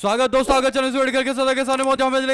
स्वागत दोस्तों, अगर चैनल से करके सदा के सामने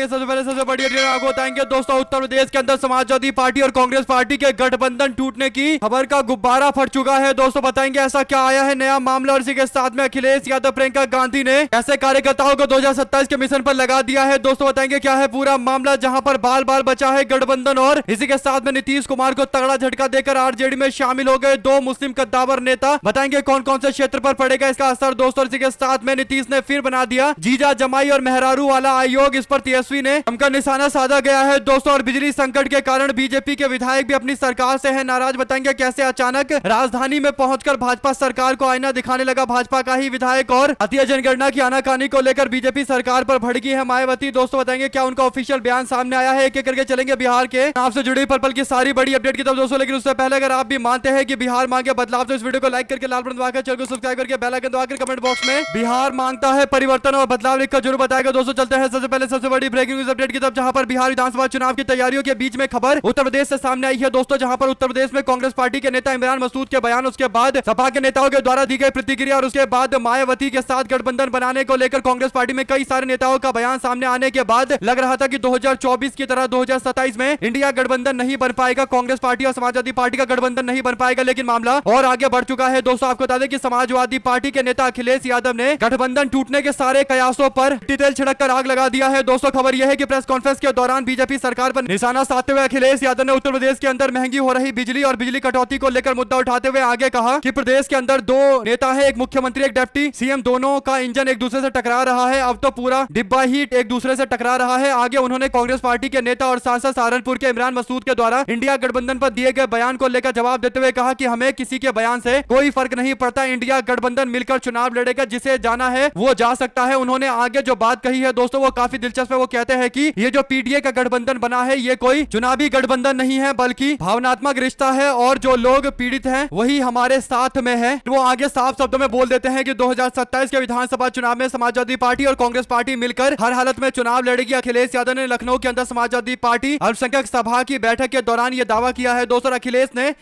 सबसे पहले सबसे बड़ी अपडेट आपको बताएंगे। दोस्तों, उत्तर प्रदेश के अंदर समाजवादी पार्टी और कांग्रेस पार्टी के गठबंधन टूटने की खबर का गुब्बारा फट चुका है। दोस्तों बताएंगे ऐसा क्या आया है नया मामला और इसी के साथ में अखिलेश यादव, प्रियंका गांधी ने ऐसे कार्यकर्ताओं को 2027 के मिशन पर लगा दिया है। दोस्तों बताएंगे क्या है पूरा मामला, जहां पर बाल बाल बचा है गठबंधन और इसी के साथ में नीतीश कुमार को तगड़ा झटका देकर आरजेडी में शामिल हो गए दो मुस्लिम कद्दावर नेता। बताएंगे कौन कौन से क्षेत्र पर पड़ेगा इसका असर। दोस्तों इसी के साथ में नीतीश ने फिर बना दिया जीजा जमाई और मेहरारू वाला आयोग, इस पर तेजस्वी ने हमका निशाना साधा गया है। दोस्तों और बिजली संकट के कारण बीजेपी के विधायक भी अपनी सरकार से है नाराज। बताएंगे कैसे अचानक राजधानी में पहुंचकर भाजपा सरकार को आईना दिखाने लगा भाजपा का ही विधायक और हत्या जनगणना की आनाकानी को लेकर बीजेपी सरकार पर भड़की है मायावती। दोस्तों बताएंगे क्या उनका ऑफिशियल बयान सामने आया है। एक एक करके चलेंगे बिहार के आपसे जुड़ी पल पल की सारी बड़ी अपडेट की तरफ दोस्तों, लेकिन उससे पहले अगर आप भी मानते हैं कि बिहार मांगे बदलाव तो इस वीडियो को लाइक करके लाल बटन दबाकर चैनल को सब्सक्राइब करके बेल आइकन दबाकर कमेंट बॉक्स में बिहार मांगता है परिवर्तन और बदलाव लिखकर जरूर बताएगा। दोस्तों चलते हैं सबसे पहले सबसे बड़ी ब्रेकिंग न्यूज अपडेट की तरफ, जहां पर बिहार विधानसभा चुनाव की तैयारियों के बीच में खबर उत्तर प्रदेश से सामने आई है। दोस्तों जहां पर उत्तर प्रदेश में कांग्रेस पार्टी के नेता इमरान मसूद के बयान, उसके बाद सपा के नेताओं के द्वारा दी गई प्रतिक्रिया और उसके बाद मायावती के साथ गठबंधन बनाने को लेकर कांग्रेस पार्टी में कई सारे नेताओं का बयान सामने आने के बाद लग रहा था कि 2024 की तरह 2027 में इंडिया गठबंधन नहीं बन पाएगा, कांग्रेस पार्टी और समाजवादी पार्टी का गठबंधन नहीं बन पाएगा। लेकिन मामला और आगे बढ़ चुका है। दोस्तों आपको बता दें कि समाजवादी पार्टी के नेता अखिलेश यादव ने गठबंधन टूटने के सारे कयासों पर तेल छिड़ककर आग लगा दिया है। दोस्तों खबर यह है कि प्रेस कॉन्फ्रेंस के दौरान बीजेपी सरकार पर निशाना साधते हुए अखिलेश यादव ने उत्तर प्रदेश के अंदर महंगी हो रही बिजली और बिजली कटौती को लेकर मुद्दा उठाते हुए आगे कहा कि प्रदेश के अंदर दो नेता है, एक मुख्यमंत्री एक डिप्टी सीएम, दोनों का इंजन एक दूसरे से टकरा रहा है। अब तो पूरा डिब्बा ही एक दूसरे से टकरा रहा है। आगे उन्होंने कांग्रेस पार्टी के नेता और सांसद सहारनपुर के इमरान मसूद के द्वारा इंडिया गठबंधन पर दिए गए बयान को लेकर जवाब देते हुए कहा कि हमें किसी के बयान से कोई फर्क नहीं पड़ता, इंडिया गठबंधन मिलकर चुनाव लड़ेगा, जिसे जाना है वो जा सकता है। उन्होंने आगे जो बात कही है दोस्तों वो काफी दिलचस्प है। वो कहते हैं कि ये जो पीडीए का गठबंधन बना है ये कोई चुनावी गठबंधन नहीं है बल्कि भावनात्मक रिश्ता है और जो लोग पीड़ित हैं वही हमारे साथ में है। वो आगे साफ शब्दों में बोल देते हैं कि 2027 के विधानसभा चुनाव में समाजवादी पार्टी और कांग्रेस पार्टी मिलकर हर हालत में चुनाव लड़ेगी। अखिलेश यादव ने लखनऊ के अंदर समाजवादी पार्टी अल्पसंख्यक सभा की बैठक के दौरान यह दावा किया है। दोस्तों अखिलेश ने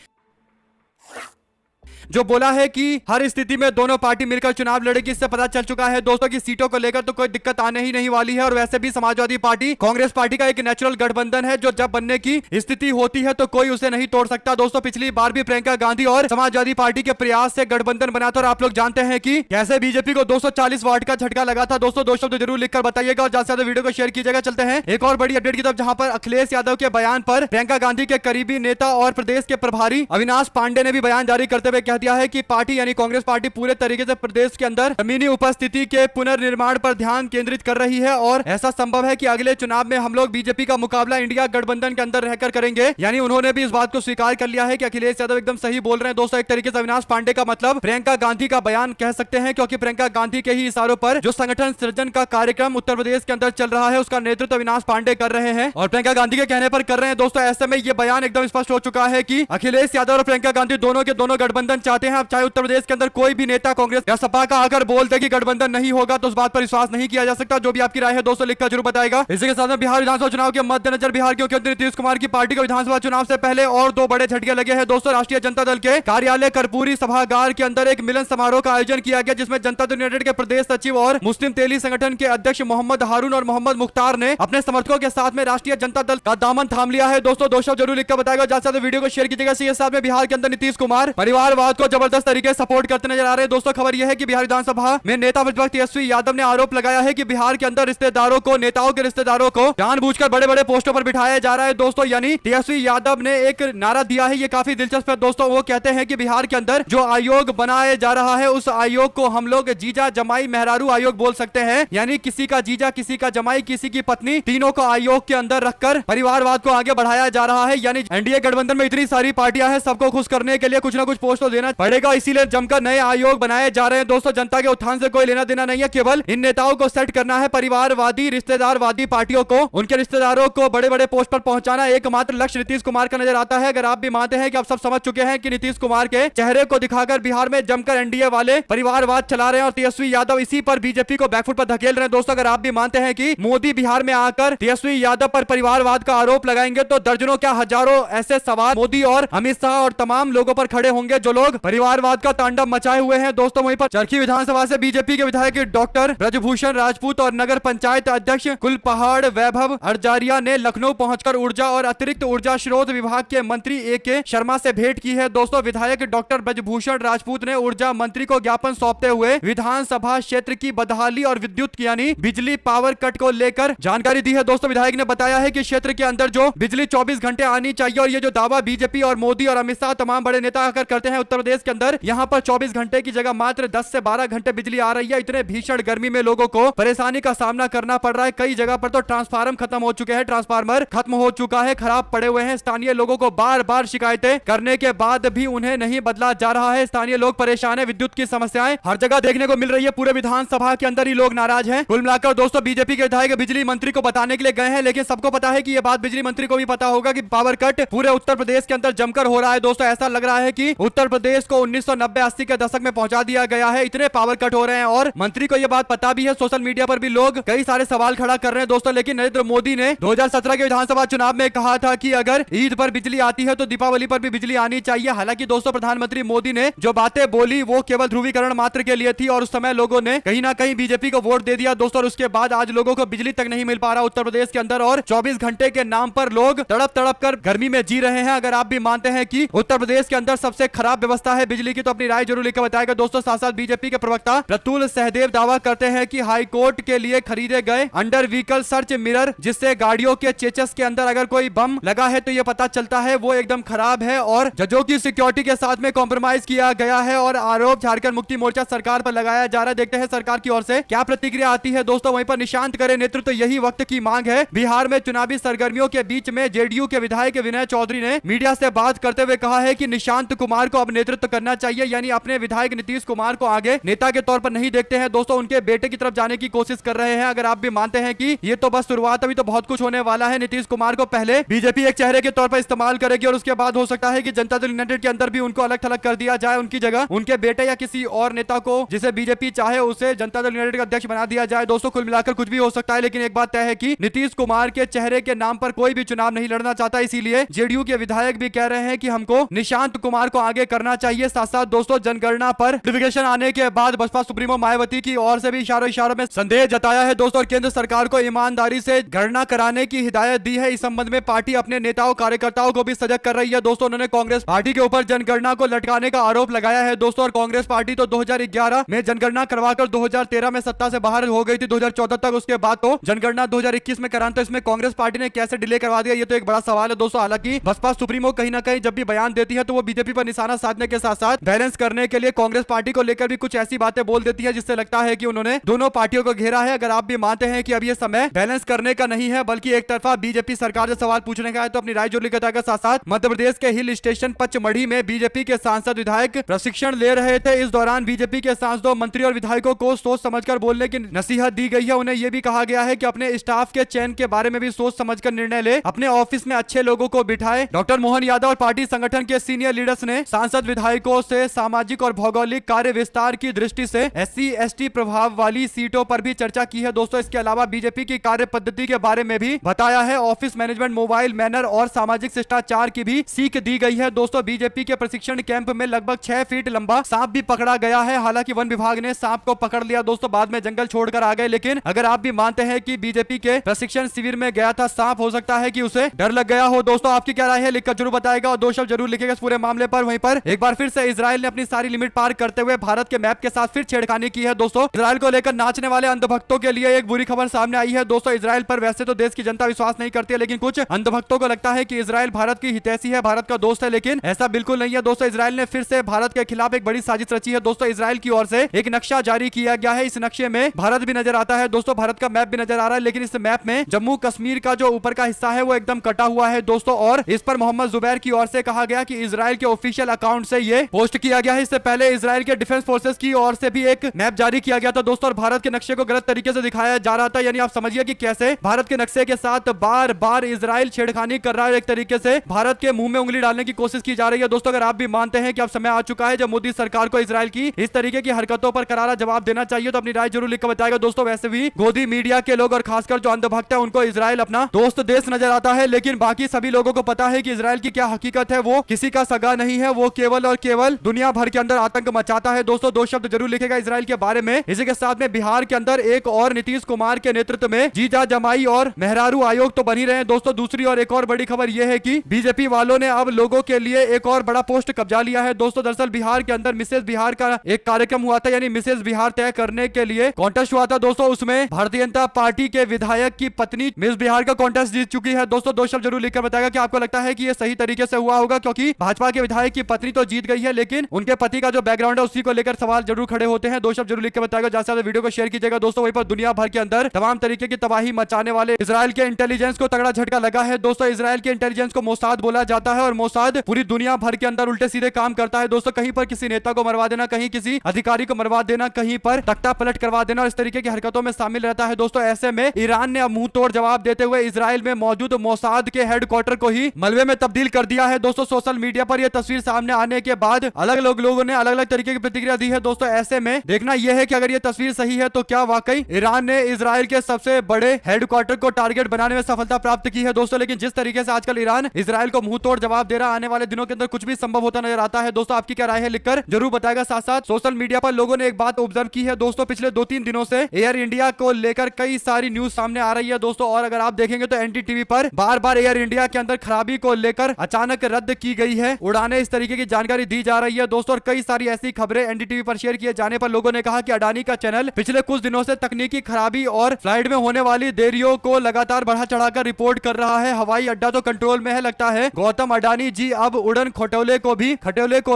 जो बोला है कि हर स्थिति में दोनों पार्टी मिलकर चुनाव लड़ेगी, इससे पता चल चुका है दोस्तों की सीटों को लेकर तो कोई दिक्कत आने ही नहीं वाली है। और वैसे भी समाजवादी पार्टी कांग्रेस पार्टी का एक नेचुरल गठबंधन है जो जब बनने की स्थिति होती है तो कोई उसे नहीं तोड़ सकता। दोस्तों पिछली बार भी प्रियंका गांधी और समाजवादी पार्टी के प्रयास से गठबंधन बना था और आप लोग जानते हैं कि कैसे बीजेपी को 240 वाट का झटका लगा था। दोस्तों दो शब्द जरूर लिखकर बताइएगा और ज्यादा से ज्यादा वीडियो को शेयर कीजिएगा। चलते हैं एक और बड़ी अपडेट की तरफ, जहां पर अखिलेश यादव के बयान पर प्रियंका गांधी के करीबी नेता और प्रदेश के प्रभारी अविनाश पांडे ने भी बयान जारी करते हुए कह दिया है कि पार्टी यानी कांग्रेस पार्टी पूरे तरीके से प्रदेश के अंदर जमीनी उपस्थिति के पुनर्निर्माण पर ध्यान केंद्रित कर रही है और ऐसा संभव है कि अगले चुनाव में हम लोग बीजेपी का मुकाबला इंडिया गठबंधन के अंदर रहकर करेंगे। यानी उन्होंने भी इस बात को स्वीकार कर लिया है कि अखिलेश यादव एकदम सही बोल रहे हैं। दोस्तों एक तरीके से अविनाश पांडे का मतलब प्रियंका गांधी का बयान कह सकते हैं, क्योंकि प्रियंका गांधी के ही इशारों पर जो संगठन सृजन का कार्यक्रम उत्तर प्रदेश के अंदर चल रहा है उसका नेतृत्व अविनाश पांडे कर रहे हैं और प्रियंका गांधी के कहने पर कर रहे हैं। दोस्तों ऐसे में यह बयान एकदम स्पष्ट हो चुका है कि अखिलेश यादव और प्रियंका गांधी दोनों के दोनों गठबंधन चाहते हैं। अब चाहे उत्तर प्रदेश के अंदर कोई भी नेता कांग्रेस या सपा का अगर बोलते कि गठबंधन नहीं होगा तो उस बात पर विश्वास नहीं किया जा सकता। जो भी आपकी राय है दोस्तों लिखकर जरूर बताएगा। इसी के साथ में बिहार विधानसभा चुनाव के मद्देनजर बिहार के मुख्यमंत्री नीतीश कुमार की पार्टी को विधानसभा चुनाव से पहले और दो बड़े झटके लगे हैं। दोस्तों राष्ट्रीय जनता दल के कार्यालय कर्पूरी सभागार के अंदर एक मिलन समारोह का आयोजन किया गया, जिसमें जनता दल यूनाइटेड के प्रदेश सचिव और मुस्लिम तेली संगठन के अध्यक्ष मोहम्मद हारून और मोहम्मद मुख्तार ने अपने समर्थकों के साथ में राष्ट्रीय जनता दल का दामन थाम लिया है। दोस्तों दो शब्द जरूर लिखकर बताएगा, ज्यादा वीडियो को शेयर कीजिएगा। इसी के साथ में बिहार के अंदर नीतीश कुमार परिवारवाद को जबरदस्त तरीके से सपोर्ट करते नजर आ रहे हैं। दोस्तों खबर यह है कि बिहार विधानसभा में नेता प्रतिपक्ष तेजस्वी यादव ने आरोप लगाया है कि बिहार के अंदर रिश्तेदारों को, नेताओं के रिश्तेदारों को जानबूझकर बड़े बड़े पोस्टों पर बिठाया जा रहा है। दोस्तों यानी तेजस्वी यादव ने एक नारा दिया है, ये काफी दिलचस्प है दोस्तों। वो कहते हैं कि बिहार के अंदर जो आयोग बनाया जा रहा है उस आयोग को हम लोग जीजा जमाई मेहरारू आयोग बोल सकते हैं। यानी किसी का जीजा, किसी का जमाई, किसी की पत्नी, तीनों को आयोग के अंदर रखकर परिवारवाद को आगे बढ़ाया जा रहा है। यानी एनडीए गठबंधन में इतनी सारी पार्टियां हैं, सबको खुश करने के लिए कुछ ना कुछ पोस्ट तो देना पड़ेगा, इसीलिए जमकर नए आयोग बनाए जा रहे हैं। दोस्तों जनता के उत्थान से कोई लेना देना नहीं है, केवल इन नेताओं को सेट करना है। परिवारवादी रिश्तेदारवादी पार्टियों को, उनके रिश्तेदारों को बड़े बड़े पोस्ट पर पहुंचाना एकमात्र लक्ष्य नीतीश कुमार का नजर आता है। अगर आप भी मानते हैं कि आप सब समझ चुके हैं कि नीतीश कुमार के चेहरे को दिखाकर बिहार में जमकर एनडीए वाले परिवारवाद चला रहे हैं और तेजस्वी यादव इसी पर बीजेपी को बैकफुट पर धकेल रहे हैं। दोस्तों अगर आप भी मानते हैं कि मोदी बिहार में आकर तेजस्वी यादव पर परिवारवाद का आरोप लगाएंगे तो दर्जनों क्या हजारों ऐसे सवाल मोदी और अमित शाह और तमाम लोगों पर खड़े होंगे जो लोग लोग परिवारवाद का तांडव मचाए हुए हैं दोस्तों। वहीं पर चरखी विधानसभा से बीजेपी के विधायक डॉक्टर ब्रजभूषण राजपूत और नगर पंचायत अध्यक्ष कुलपहाड़ वैभव अर्जारिया ने लखनऊ पहुंचकर ऊर्जा और अतिरिक्त ऊर्जा स्रोत विभाग के मंत्री ए.के. शर्मा से भेंट की है दोस्तों। विधायक डॉक्टर ब्रजभूषण राजपूत ने ऊर्जा मंत्री को ज्ञापन सौंपते हुए विधानसभा क्षेत्र की बदहाली और विद्युत यानी बिजली पावर कट को लेकर जानकारी दी है दोस्तों। विधायक ने बताया है कि क्षेत्र के अंदर जो बिजली 24 घंटे आनी चाहिए और ये जो दावा बीजेपी और मोदी और अमित शाह तमाम बड़े नेता आकर करते हैं उत्तर प्रदेश के अंदर, यहां पर 24 घंटे की जगह मात्र 10 से 12 घंटे बिजली आ रही है। इतने भीषण गर्मी में लोगों को परेशानी का सामना करना पड़ रहा है। कई जगह पर तो ट्रांसफार्मर खत्म हो चुके हैं, ट्रांसफार्मर खत्म हो चुका है, खराब पड़े हुए हैं। स्थानीय लोगों को बार बार शिकायतें करने के बाद भी उन्हें नहीं बदला जा रहा है। स्थानीय लोग परेशान है, विद्युत की समस्याएं हर जगह देखने को मिल रही है। पूरे विधानसभा के अंदर ही लोग नाराज हैं। कुल मिलाकर दोस्तों बीजेपी के विधायक बिजली मंत्री को बताने के लिए गए हैं, लेकिन सबको पता है कि यह बात बिजली मंत्री को भी पता होगा कि पावर कट पूरे उत्तर प्रदेश के अंदर जमकर हो रहा है दोस्तों। ऐसा लग रहा है कि उत्तर प्रदेश को 1990-80 के दशक में पहुंचा दिया गया है, इतने पावर कट हो रहे हैं और मंत्री को यह बात पता भी है। सोशल मीडिया पर भी लोग कई सारे सवाल खड़ा कर रहे हैं दोस्तों। लेकिन नरेंद्र मोदी ने 2017 के विधानसभा चुनाव में कहा था कि अगर ईद पर बिजली आती है तो दीपावली पर भी बिजली आनी चाहिए। हालांकि दोस्तों प्रधानमंत्री मोदी ने जो बातें बोली वो केवल ध्रुवीकरण मात्र के लिए थी और उस समय लोगों ने कहीं ना कहीं बीजेपी को वोट दे दिया दोस्तों। और उसके बाद आज लोगों को बिजली तक नहीं मिल पा रहा उत्तर प्रदेश के अंदर और 24 घंटे के नाम पर लोग तड़प तड़प कर गर्मी में जी रहे हैं। अगर आप भी मानते हैं कि उत्तर प्रदेश के अंदर सबसे खराब व्यवस्था है बिजली की तो अपनी राय जरूर लिखकर बताएगा दोस्तों। साथ साथ बीजेपी के प्रवक्ता प्रतुल सहदेव दावा करते हैं कि हाईकोर्ट के लिए खरीदे गए अंडर व्हीकल सर्च मिरर, जिससे गाड़ियों के चेचस के अंदर अगर कोई बम लगा है तो यह पता चलता है, वो एकदम खराब है और जजों की सिक्योरिटी के साथ में कॉम्प्रोमाइज किया गया है और आरोप झारखंड मुक्ति मोर्चा सरकार पर लगाया जा रहा है। देखते हैं सरकार की ओर से क्या प्रतिक्रिया आती है दोस्तों। वहीं पर निशांत करे नेतृत्व यही वक्त की मांग है। बिहार में चुनावी सरगर्मियों के बीच में जेडीयू के विधायक विनय चौधरी ने मीडिया से बात करते हुए कहा है कि निशांत कुमार को अब नेतृत्व करना चाहिए, यानी अपने विधायक नीतीश कुमार को आगे नेता के तौर पर नहीं देखते हैं दोस्तों, उनके बेटे की तरफ जाने की कोशिश कर रहे हैं। अगर आप भी मानते हैं कि ये तो बस शुरुआत, अभी तो बहुत कुछ होने वाला है। नीतीश कुमार को पहले बीजेपी एक चेहरे के तौर पर इस्तेमाल करेगी और उसके बाद हो सकता है कि जनता दल यूनाइटेड के अंदर भी उनको अलग थलग कर दिया जाए, उनकी जगह उनके बेटे या किसी और नेता को जिसे बीजेपी चाहे उसे जनता दल यूनाइटेड का अध्यक्ष बना दिया जाए दोस्तों। कुल मिलाकर कुछ भी हो सकता है, लेकिन एक बात तय है कि नीतीश कुमार के चेहरे के नाम पर कोई भी चुनाव नहीं लड़ना चाहता। इसीलिए जेडीयू के विधायक भी कह रहे हैं कि हमको निशांत कुमार को आगे करना चाहिए। साथ साथ दोस्तों जनगणना पर नोटिफिकेशन आने के बाद बसपा सुप्रीमो मायावती की ओर से भी इशारों में संदेह जताया है दोस्तों और केंद्र सरकार को ईमानदारी से गणना कराने की हिदायत दी है। इस संबंध में पार्टी अपने नेताओं कार्यकर्ताओं को भी सजग कर रही है दोस्तों। उन्होंने कांग्रेस पार्टी के ऊपर जनगणना को लटकाने का आरोप लगाया है दोस्तों। और कांग्रेस पार्टी तो 2011 में जनगणना करवाकर 2013 में सत्ता से बाहर हो गई थी, 2014 तक। उसके बाद तो जनगणना 2021 में कराना, तो इसमें कांग्रेस पार्टी ने कैसे डिले करवा दिया, ये तो एक बड़ा सवाल है दोस्तों। हालांकि बसपा सुप्रीमो कहीं ना कहीं जब भी बयान देती है तो वो बीजेपी पर निशाना साधने के साथ साथ बैलेंस करने के लिए कांग्रेस पार्टी को लेकर भी कुछ ऐसी बातें बोल देती है जिससे लगता है कि उन्होंने दोनों पार्टियों को घेरा है। अगर आप भी मानते हैं कि अब ये समय बैलेंस करने का नहीं है बल्कि एक तरफा बीजेपी सरकार से सवाल पूछने का है तो अपनी राय जरूर लिखा जाएगा। साथ साथ मध्य प्रदेश के हिल स्टेशन पचमढ़ी में बीजेपी के सांसद विधायक प्रशिक्षण ले रहे थे। इस दौरान बीजेपी के सांसदों, मंत्री और विधायकों को सोच समझकर बोलने की नसीहत दी गई है। उन्हें यह भी कहा गया है कि अपने स्टाफ के चयन के बारे में भी सोच समझकर निर्णय ले, अपने ऑफिस में अच्छे लोगों को बिठाए। डॉक्टर मोहन यादव और पार्टी संगठन के सीनियर लीडर्स ने सांसद विधायकों से सामाजिक और भौगोलिक कार्य विस्तार की दृष्टि से SC/ST प्रभाव वाली सीटों पर भी चर्चा की है दोस्तों। इसके अलावा बीजेपी की कार्य पद्धति के बारे में भी बताया है। ऑफिस मैनेजमेंट, मोबाइल मैनर और सामाजिक शिष्टाचार की भी सीख दी गई है दोस्तों। बीजेपी के प्रशिक्षण कैंप में लगभग 6 फीट लंबा सांप भी पकड़ा गया है। हालांकि वन विभाग ने सांप को पकड़ लिया दोस्तों, बाद में जंगल छोड़कर आ गए। लेकिन अगर आप भी मानते हैं कि बीजेपी के प्रशिक्षण शिविर में गया था सांप, हो सकता है कि उसे डर लग गया हो दोस्तों। आपकी क्या राय है लिखकर जरूर बताएगा और 2 शब्द जरूर लिखेगा इस पूरे मामले पर। वहीं पर एक बार फिर से इजराइल ने अपनी सारी लिमिट पार करते हुए भारत के मैप के साथ फिर छेड़खानी की है दोस्तों। इजराइल को लेकर नाचने वाले अंधभक्तों के लिए एक बुरी खबर सामने आई है दोस्तों। इजराइल पर वैसे तो देश की जनता विश्वास नहीं करती है, लेकिन कुछ अंधभक्तों को लगता है कि इजराइल भारत की हितैषी है, भारत का दोस्त है, लेकिन ऐसा बिल्कुल नहीं है दोस्तों। इजराइल ने फिर से भारत के खिलाफ एक बड़ी साजिश रची है दोस्तों। इजराइल की ओर से एक नक्शा जारी किया गया है। इस नक्शे में भारत भी नजर आता है दोस्तों, भारत का मैप भी नजर आ रहा है, लेकिन इस मैप में जम्मू कश्मीर का जो ऊपर का हिस्सा है वो एकदम कटा हुआ है दोस्तों। और इस पर मोहम्मद जुबैर की ओर से कहा गया कि इजराइल के ऑफिशियल अकाउंट से ये पोस्ट किया गया है। इससे पहले इजराइल के डिफेंस फोर्सेस की ओर से भी एक मैप जारी किया गया था दोस्तों और भारत के नक्शे को गलत तरीके से दिखाया जा रहा था। यानी आप समझिए कि कैसे भारत के नक्शे के साथ बार बार इजराइल छेड़खानी कर रहा है, एक तरीके से भारत के मुंह में उंगली डालने की कोशिश की जा रही है दोस्तों। अगर आप भी मानते हैं कि अब समय आ चुका है जब मोदी सरकार को इजराइल की इस तरीके की हरकतों पर करारा जवाब देना चाहिए तो अपनी राय जरूर लिखकर बताएगा दोस्तों। वैसे भी गोदी मीडिया के लोग और खासकर जो अंधभक्त है उनको इजराइल अपना दोस्त देश नजर आता है, लेकिन बाकी सभी लोगों को पता है कि इजराइल की क्या हकीकत है। वो किसी का सगा नहीं है, वो केवल केवल और केवल दुनिया भर के अंदर आतंक मचाता है। दोस्तों दो शब्द जरूर लिखेगा इजराइल के बारे में। इसी के साथ में बिहार के अंदर एक और नीतीश कुमार के नेतृत्व में जीजा जमाई और मेहरारू आयोग तो बन ही रहे हैं। दोस्तों दूसरी और एक और बड़ी खबर यह है कि बीजेपी वालों ने अब लोगों के लिए एक और बड़ा पोस्ट कब्जा लिया है। दोस्तों दरअसल बिहार के अंदर मिसेज बिहार का एक कार्यक्रम हुआ था, यानी मिसेज बिहार तय करने के लिए कॉन्टेस्ट हुआ था। दोस्तों उसमें भारतीय जनता पार्टी के विधायक की पत्नी मिस बिहार का कॉन्टेस्ट जीत चुकी है। दोस्तों दो शब्द जरूर लिखकर बताएगा कि आपको लगता है कि यह सही तरीके से हुआ होगा, क्योंकि भाजपा के विधायक की पत्नी तो जीत गई है लेकिन उनके पति का जो बैकग्राउंड है उसी को लेकर सवाल जरूर खड़े होते हैं। दो शब्द जरूर लिखकर बताएगा, ज्यादा से ज्यादा वीडियो को शेयर कीजिएगा। दोस्तों वहीं पर दुनिया भर के अंदर तमाम तरीके की तबाही मचाने वाले इजराइल के इंटेलिजेंस को तगड़ा झटका लगा है। दोस्तों इजराइल के इंटेलिजेंस को मोसाद बोला जाता है और मोसाद पूरी दुनिया भर के अंदर उल्टे सीधे काम करता है। दोस्तों कहीं पर किसी नेता को मरवा देना, कहीं किसी अधिकारी को मरवा देना, कहीं पर तख्ता पलट करवा देना और इस तरीके की हरकतों में शामिल रहता है। दोस्तों ऐसे में ईरान ने अब मुंह तोड़ जवाब देते हुए इजराइल में मौजूद मोसाद के हेडक्वार्टर को ही मलबे में तब्दील कर दिया है। दोस्तों सोशल मीडिया पर यह तस्वीर सामने आने के बाद अलग अलग लोगों ने अलग अलग तरीके की प्रतिक्रिया दी है। दोस्तों ऐसे में देखना यह है कि अगर यह तस्वीर सही है तो क्या वाकई ईरान ने इजराइल के सबसे बड़े हेडक्वार्टर को टारगेट बनाने में सफलता प्राप्त की है। दोस्तों लेकिन जिस तरीके से आजकल ईरान इजराइल को मुंह तोड़ जवाब दे रहा, आने वाले दिनों के अंदर कुछ भी संभव होता नजर आता है। दोस्तों आपकी क्या राय है लिखकर जरूर बताएगा। साथ साथ सोशल मीडिया पर लोगों ने एक बात ऑब्जर्व की है। दोस्तों पिछले 2-3 दिनों से एयर इंडिया को लेकर कई सारी न्यूज सामने आ रही है। दोस्तों और अगर आप देखेंगे तो एनडीटीवी पर बार बार एयर इंडिया के अंदर खराबी को लेकर अचानक रद्द की गई है उड़ाने, इस तरीके की जानकारी दी जा रही है। दोस्तों और कई सारी ऐसी खबरें एनडीटीवी पर शेयर किए जाने पर लोगों ने कहा कि अडानी का चैनल पिछले कुछ दिनों से तकनीकी खराबी और फ्लाइट में होने वाली देरियों को लगातार बढ़ा चढ़ाकर रिपोर्ट कर रहा है। हवाई अड्डा तो कंट्रोल में है, लगता है गौतम अडानी जी अब उड़न खटोले को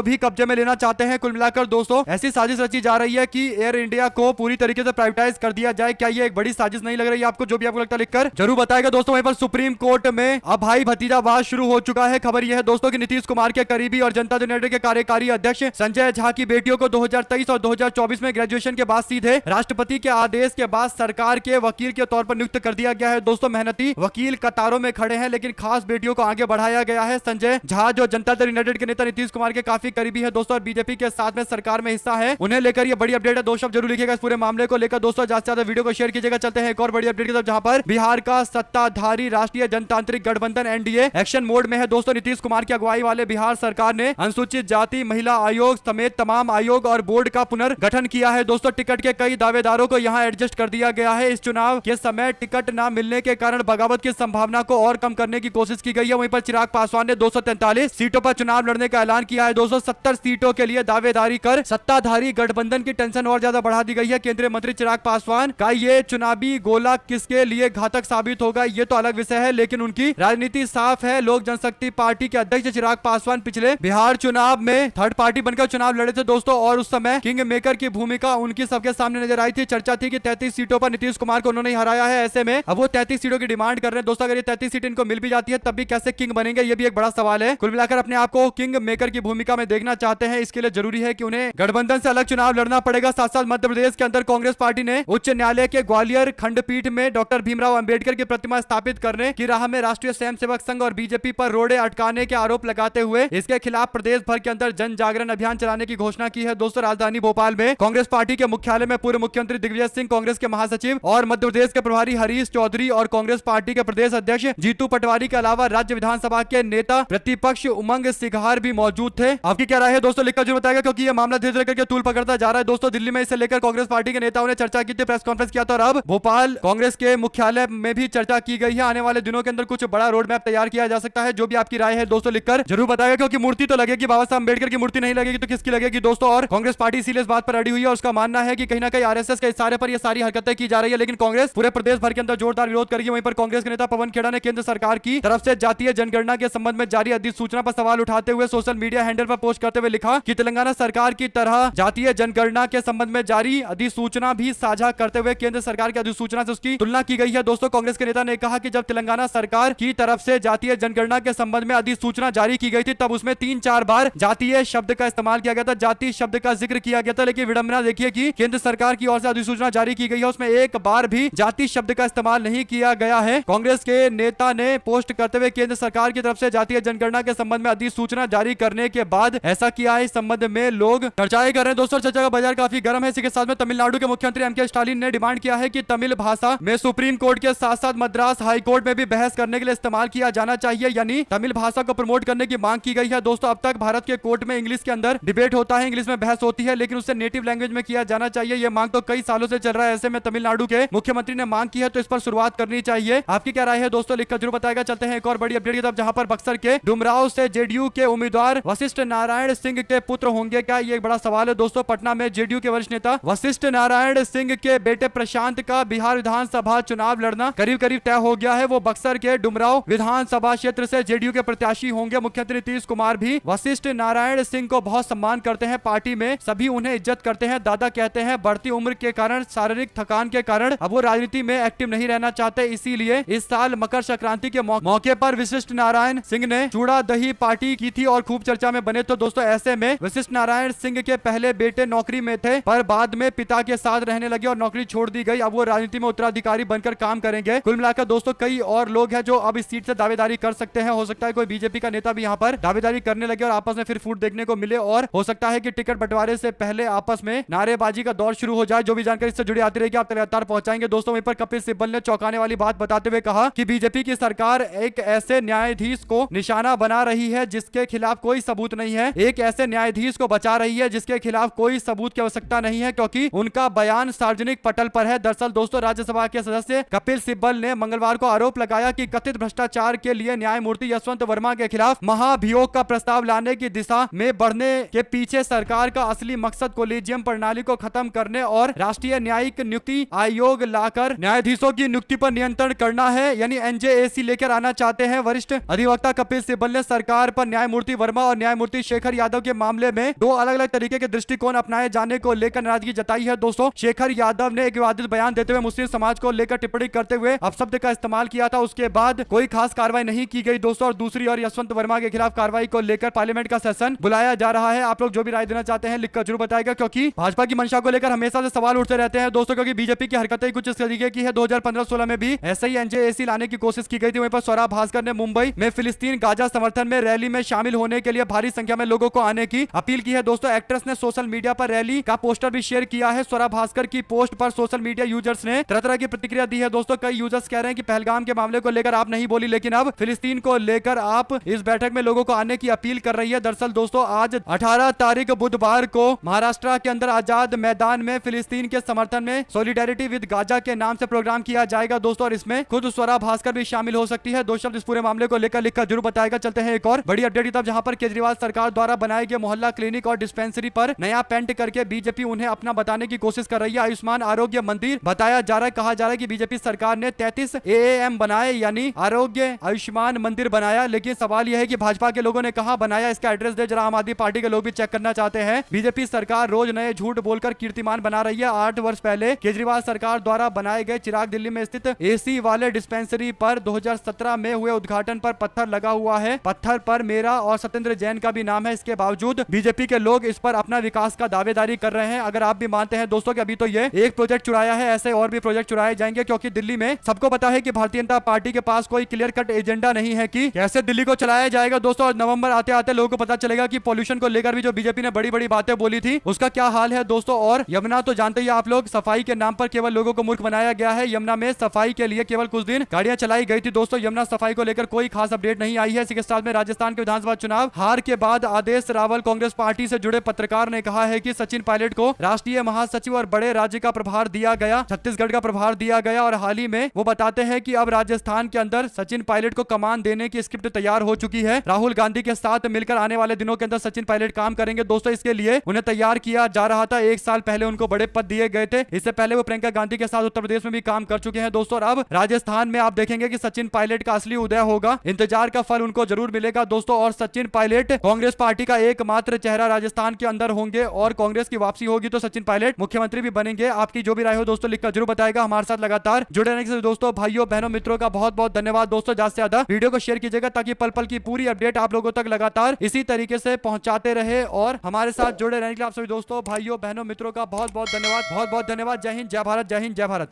भी कब्जे में लेना चाहते हैं। कुल मिलाकर दोस्तों ऐसी साजिश रची जा रही है कि एयर इंडिया को पूरी तरीके से प्राइवेटाइज कर दिया जाए। क्या ये एक बड़ी साजिश नहीं लग रही है आपको? जो भी आपको लगता है लिखकर जरूर बताएगा। दोस्तों वहीं पर सुप्रीम कोर्ट में अब भाई भतीजावाद शुरू हो चुका है। खबर यह है दोस्तों कि नीतीश कुमार के करीबी और जनता दल यूनाइटेड के कार्यकारी अध्यक्ष संजय झा की बेटियों को 2023 और 2024 में ग्रेजुएशन के बाद सीधे राष्ट्रपति के आदेश के बाद सरकार के वकील के तौर पर नियुक्त कर दिया गया है। दोस्तों मेहनती वकील कतारों में खड़े हैं लेकिन खास बेटियों को आगे बढ़ाया गया है। संजय झा जो जनता दल यूनाइटेड के नेता नीतीश कुमार के काफी करीबी है दोस्तों और बीजेपी के साथ में सरकार में हिस्सा है, उन्हें लेकर ये बड़ी अपडेट है। दो शब्द जरूर लिखिएगा इस पूरे मामले को लेकर। दोस्तों ज्यादा से ज्यादा वीडियो को शेयर कीजिएगा। चलते हैं एक और बड़ी अपडेट की तरफ, जहां पर बिहार का सत्ताधारी राष्ट्रीय जनतांत्रिक गठबंधन एनडीए एक्शन मोड में है। दोस्तों नीतीश कुमार की अगुवाई वाले बिहार सरकार ने अनुसूचित जाति महिला आयोग समेत तमाम आयोग और बोर्ड का पुनर्गठन किया है। दोस्तों टिकट के कई दावेदारों को यहां एडजस्ट कर दिया गया है। इस चुनाव के समय टिकट न मिलने के कारण बगावत की संभावना को और कम करने की कोशिश की गई है। वहीं पर चिराग पासवान ने 243 सीटों पर चुनाव लड़ने का ऐलान किया है। 270 सीटों के लिए दावेदारी कर सत्ताधारी गठबंधन की टेंशन और ज्यादा बढ़ा दी गई है। केंद्रीय मंत्री चिराग पासवान का ये चुनावी गोला किसके लिए घातक साबित होगा ये तो अलग विषय है, लेकिन उनकी राजनीति साफ है। लोक जनशक्ति पार्टी के अध्यक्ष चिराग पासवान पिछले बिहार चुनाव में थर्ड पार्टी बनकर चुनाव लड़े थे दोस्तों और उस समय किंग मेकर की भूमिका उनकी सबके सामने नजर आई थी। चर्चा थी कि 33 सीटों पर नीतीश कुमार को उन्होंने हराया है। ऐसे में अब वो 33 सीटों की डिमांड कर रहे हैं। दोस्तों अगर ये 33 सीट इनको मिल भी जाती है तब भी कैसे किंग बनेंगे ये भी एक बड़ा सवाल है। कुल मिलाकर अपने आप को किंग मेकर की भूमिका में देखना चाहते हैं, इसके लिए जरूरी है कि उन्हें गठबंधन से अलग चुनाव लड़ना पड़ेगा। साथ साथ मध्य प्रदेश के अंदर कांग्रेस पार्टी ने उच्च न्यायालय के ग्वालियर खंडपीठ में डॉक्टर भीमराव अंबेडकर की प्रतिमा स्थापित करने की राह में राष्ट्रीय स्वयंसेवक संघ और बीजेपी पर रोड़े अटकाने के आरोप लगाते हुए इसके खिलाफ प्रदेश भर के अंदर जन जागरण अभियान चलाने की घोषणा की है। दोस्तों राजधानी भोपाल में कांग्रेस पार्टी के मुख्यालय में पूर्व मुख्यमंत्री दिग्विजय सिंह, कांग्रेस के महासचिव और मध्य प्रदेश के प्रभारी हरीश चौधरी और कांग्रेस पार्टी के प्रदेश अध्यक्ष जीतू पटवारी के अलावा राज्य विधानसभा के नेता प्रतिपक्ष उमंग सिघार भी मौजूद थे। आपकी क्या राय है दोस्तों लिखकर जरूर बताएगा, क्योंकि ये मामला धीरे धीरे करके तूल पकड़ता जा रहा है। दोस्तों दिल्ली में इसे लेकर कांग्रेस पार्टी के नेताओं ने चर्चा की थी, प्रेस कॉन्फ्रेंस किया था और अब भोपाल कांग्रेस के मुख्यालय में भी चर्चा की गई है। आने वाले दिनों के अंदर कुछ बड़ा रोड मैप तैयार किया जा सकता है। जो भी आपकी राय है दोस्तों लिखकर जरूर बताएगा, क्योंकि मूर्ति तो लगेगी, बाबा साहब अम्बेडकर की मूर्ति नहीं लगेगी तो किसकी लगेगी दोस्तों। और कांग्रेस पार्टी इसीलिए इस बात पर अड़ी हुई है और उसका मानना है कि कहीं ना कहीं आरएसएस के इशारे पर ये सारी हरकतें की जा रही है, लेकिन कांग्रेस पूरे प्रदेश भर के अंदर जोरदार विरोध करेगी। वहीं पर कांग्रेस के नेता पवन खेड़ा ने केंद्र सरकार की तरफ से जातीय जनगणना के संबंध में जारी अधिसूचना पर सवाल उठाते हुए सोशल मीडिया हैंडल पर पोस्ट करते हुए लिखा कि तेलंगाना सरकार की तरह जातीय जनगणना के संबंध में जारी अधिसूचना भी साझा करते हुए केंद्र सरकार की अधिसूचना से उसकी तुलना की गई है। दोस्तों कांग्रेस के नेता ने कहा कि जब तेलंगाना सरकार की तरफ से जातीय जनगणना के संबंध में अधिसूचना जारी की गई थी तब उसमें 3-4 बार जातीय शब्द का इस्तेमाल किया गया था, जाति शब्द का जिक्र किया गया था, लेकिन विडंबना देखिए कि केंद्र सरकार की ओर से अधिसूचना जारी की गई है उसमें एक बार भी जाति शब्द का इस्तेमाल नहीं किया गया है। कांग्रेस के नेता ने पोस्ट करते हुए केंद्र सरकार की तरफ से जातीय जनगणना के संबंध में अधिसूचना जारी करने के बाद ऐसा किया है। इस संबंध में लोग चर्चाएं कर रहे हैं दोस्तों, चर्चा का बाजार काफी गर्म है। इसी के साथ में तमिलनाडु के मुख्यमंत्री एम के स्टालिन ने डिमांड किया है कि तमिल भाषा में सुप्रीम कोर्ट के साथ साथ मद्रास हाई कोर्ट में भी बहस करने के लिए इस्तेमाल किया जाना चाहिए, यानी तमिल भाषा को प्रमोट करने की मांग की गई है। दोस्तों अब तक भारत के कोर्ट में इंग्लिश के अंदर डिबेट होता है, इंग्लिश में बहस होती है, लेकिन उससे नेटिव लैंग्वेज में किया जाना चाहिए। ये मांग तो कई सालों से चल रहा है। ऐसे में तमिलनाडु के मुख्यमंत्री ने मांग की है तो इस पर शुरुआत करनी चाहिए। आपकी क्या राय है दोस्तों, लिखकर जरूर बताएगा। चलते हैं एक और बड़ी अपडेट की तरफ, जहां पर बक्सर के डुमराव से जेडीयू के उम्मीदवार वशिष्ठ नारायण सिंह के पुत्र होंगे क्या, ये एक बड़ा सवाल है दोस्तों। पटना में जेडीयू के वरिष्ठ नेता वशिष्ठ नारायण सिंह के बेटे प्रशांत का बिहार विधानसभा चुनाव लड़ना करीब करीब तय हो गया है। वो बक्सर के डुमराव विधानसभा क्षेत्र से जेडीयू के प्रत्याशी होंगे। मुख्यमंत्री नीतीश कुमार भी वशिष्ठ नारायण सिंह को बहुत सम्मान करते हैं, पार्टी में सभी उन्हें इज्जत करते हैं। दादा कहते हैं बढ़ती उम्र के कारण, शारीरिक थकान के कारण अब वो राजनीति में एक्टिव नहीं रहना चाहते, इसीलिए इस साल मकर संक्रांति के मौके पर वशिष्ठ नारायण सिंह ने चूड़ा दही पार्टी की थी और खूब चर्चा में बने। तो दोस्तों ऐसे में वशिष्ठ नारायण सिंह के पहले बेटे नौकरी में थे, पर बाद में पिता के साथ रहने लगे और नौकरी छोड़ दी गई। अब वो राजनीति में उत्तराधिकारी बनकर काम करेंगे। कुल मिलाकर दोस्तों कई और लोग हैं जो अब इस सीट से दावेदारी कर सकते हैं। हो सकता है कोई बीजेपी का नेता भी यहाँ पर दावेदारी करने लगे और आपस में फिर फूट देखने को मिले, और हो सकता है कि टिकट बंटवारे से पहले आपस में नारेबाजी का दौर शुरू हो जाए। जो भी जानकारी इससे जुड़ी आती रहेगी आप लगातार पहुंचाएंगे दोस्तों। वहीं पर कपिल सिब्बल ने चौंकाने वाली बात बताते हुए कहा कि बीजेपी की सरकार एक ऐसे न्यायाधीश को निशाना बना रही है जिसके खिलाफ कोई सबूत नहीं है, एक ऐसे न्यायाधीश को बचा रही है जिसके खिलाफ कोई सबूत की आवश्यकता नहीं है, क्योंकि उनका बयान सार्वजनिक पटल पर है। दरअसल दोस्तों राज्यसभा के सदस्य कपिल सिब्बल ने मंगलवार को आरोप लगाया कि कथित भ्रष्टाचार के लिए न्यायमूर्ति यशवंत वर्मा के खिलाफ महाभियोग का प्रस्ताव लाने की दिशा में बढ़ने के पीछे सरकार का असली मकसद कोलिजियम प्रणाली को खत्म करने और राष्ट्रीय न्यायिक नियुक्ति आयोग लाकर न्यायाधीशों की नियुक्ति पर नियंत्रण करना है, यानी एनजेएसी लेकर आना चाहते हैं। वरिष्ठ अधिवक्ता कपिल सिब्बल ने सरकार पर न्यायमूर्ति वर्मा और न्यायमूर्ति शेखर यादव के मामले में दो अलग अलग तरीके के दृष्टिकोण अपनाए जाने को लेकर नाराजगी जताई है दोस्तों। शेखर यादव ने एक विवादित बयान देते हुए मुस्लिम समाज को लेकर टिप्पणी करते हुए अपशब्द का इस्तेमाल किया था, उसके बाद कोई खास कार्रवाई नहीं की गई दोस्तों। और दूसरी ओर यशवंत वर्मा के खिलाफ कार्रवाई को लेकर पार्लियामेंट का सेशन बुलाया जा रहा है। आप लोग जो भी राय देना चाहते हैं लिखकर जरूर बताएगा, क्योंकि भाजपा की मंशा को लेकर हमेशा से सवाल उठते रहते हैं दोस्तों, क्योंकि बीजेपी की हरकतें कुछ इस तरीके की है। 2015-16 में भी ऐसे ही एनजेएसी लाने की कोशिश की गई थी। वहीं पर स्वरा भास्कर ने मुंबई में फिलिस्तीन गाजा समर्थन में रैली में शामिल होने के लिए भारी संख्या में लोगों को आने की अपील की है दोस्तों। एक्ट्रेस ने सोशल मीडिया पर रैली का पोस्टर भी शेयर किया है। स्वरा भास्कर की पोस्ट पर सोशल मीडिया यूजर्स ने तरह तरह की प्रतिक्रिया दी है दोस्तों। कई यूजर्स कह रहे हैं कि पहलगाम के मामले को लेकर आप नहीं बोली, लेकिन अब फिलिस्तीन को लेकर आप इस बैठक में लोगों को आने की अपील कर रही है। दरअसल दोस्तों आज 18 तारीख बुधवार को महाराष्ट्र के अंदर आजाद मैदान में फिलिस्तीन के समर्थन में सॉलिडेरिटी विद गाजा के नाम से प्रोग्राम किया जाएगा दोस्तों, और इसमें खुद स्वरा भास्कर भी शामिल हो सकती है। दो शब्द इस पूरे मामले को लेकर लिखकर जरूर बताएगा। चलते हैं एक और बड़ी अपडेट की तरफ, जहां पर केजरीवाल सरकार द्वारा बनाए गए मोहल्ला क्लिनिक और डिस्पेंसरी पर नया पेंट करके बीजेपी उन्हें अपना बताने की कोशिश कर रही है। आयुष्मान आरोग्य मंदिर बताया जा रहा है। कहा जा रहा है कि बीजेपी सरकार ने 33 AAM बनाए, यानी आरोग्य आयुष्मान मंदिर बनाया, लेकिन सवाल यह है कि भाजपा के लोगों ने कहा बनाया, इसका एड्रेस दे जरा। आम आदमी पार्टी के लोग भी चेक करना चाहते हैं। बीजेपी सरकार रोज नए झूठ बोलकर कीर्तिमान बना रही है। 8 वर्ष पहले केजरीवाल सरकार द्वारा बनाए गए चिराग दिल्ली में स्थित एसी वाले डिस्पेंसरी पर 2017 में हुए उद्घाटन पर पत्थर लगा हुआ है। पत्थर पर मेरा और सत्येंद्र जैन का भी नाम है। इसके बावजूद बीजेपी के लोग इस पर अपना विकास का दावेदारी कर रहे हैं। अगर आप भी मानते हैं दोस्तों कि अभी तो ये एक प्रोजेक्ट चुराया है, ऐसे और भी प्रोजेक्ट चुराए जाएंगे, क्योंकि दिल्ली में सबको पता है कि भारतीय जनता पार्टी के पास कोई क्लियर कट एजेंडा नहीं है कि कैसे दिल्ली को चलाया जाएगा दोस्तों। और नवंबर आते आते लोगों को पता चलेगा कि पॉल्यूशन को लेकर भी जो बीजेपी ने बड़ी बड़ी बातें बोली थी उसका क्या हाल है दोस्तों। और यमुना तो जानते ही आप लोग, सफाई के नाम पर केवल लोगों को मूर्ख बनाया गया है। यमुना में सफाई के लिए केवल कुछ दिन गाड़ियां चलाई गई थी दोस्तों। यमुना सफाई को लेकर कोई खास अपडेट नहीं आई है। इसी के साथ में राजस्थान के विधानसभा चुनाव हार के बाद आदेश रावल कांग्रेस पार्टी से जुड़े पत्रकार ने कहा है कि सचिन पायलट को राष्ट्रीय महासचिव और बड़े राज्य का प्रभार दिया गया, छत्तीसगढ़ का प्रभार दिया गया, और हाल ही में वो बताते हैं कि अब राजस्थान के अंदर सचिन पायलट को कमान देने की स्क्रिप्ट तैयार हो चुकी है। राहुल गांधी के साथ मिलकर आने वाले दिनों के अंदर सचिन पायलट काम करेंगे दोस्तों। इसके लिए उन्हें तैयार किया जा रहा था। 1 साल पहले उनको बड़े पद दिए गए थे। इससे पहले वो प्रियंका गांधी के साथ उत्तर प्रदेश में भी काम कर चुके हैं दोस्तों। और अब राजस्थान में आप देखेंगे कि सचिन पायलट का असली उदय होगा। इंतजार का फल उनको जरूर मिलेगा दोस्तों। और सचिन पायलट कांग्रेस पार्टी का एकमात्र चेहरा राजस्थान के अंदर होंगे, और कांग्रेस की वापसी होगी तो सचिन पायलट मुख्यमंत्री भी बनेंगे। आपकी जो भी राय हो दोस्तों लिखकर जरूर बताएगा। हमारे साथ लगातार जुड़े रहने के लिए दोस्तों, भाइयों बहनों मित्रों का बहुत बहुत धन्यवाद दोस्तों। ज्यादा से ज्यादा वीडियो को शेयर कीजिएगा ताकि पल पल की पूरी अपडेट आप लोगों तक लगातार इसी तरीके से पहुंचाते रहे। और हमारे साथ जुड़े रहने के लिए आप सभी दोस्तों, भाइयों बहनों मित्रों का बहुत बहुत धन्यवाद। बहुत बहुत धन्यवाद। जय हिंद, जय भारत। जय हिंद, जय भारत।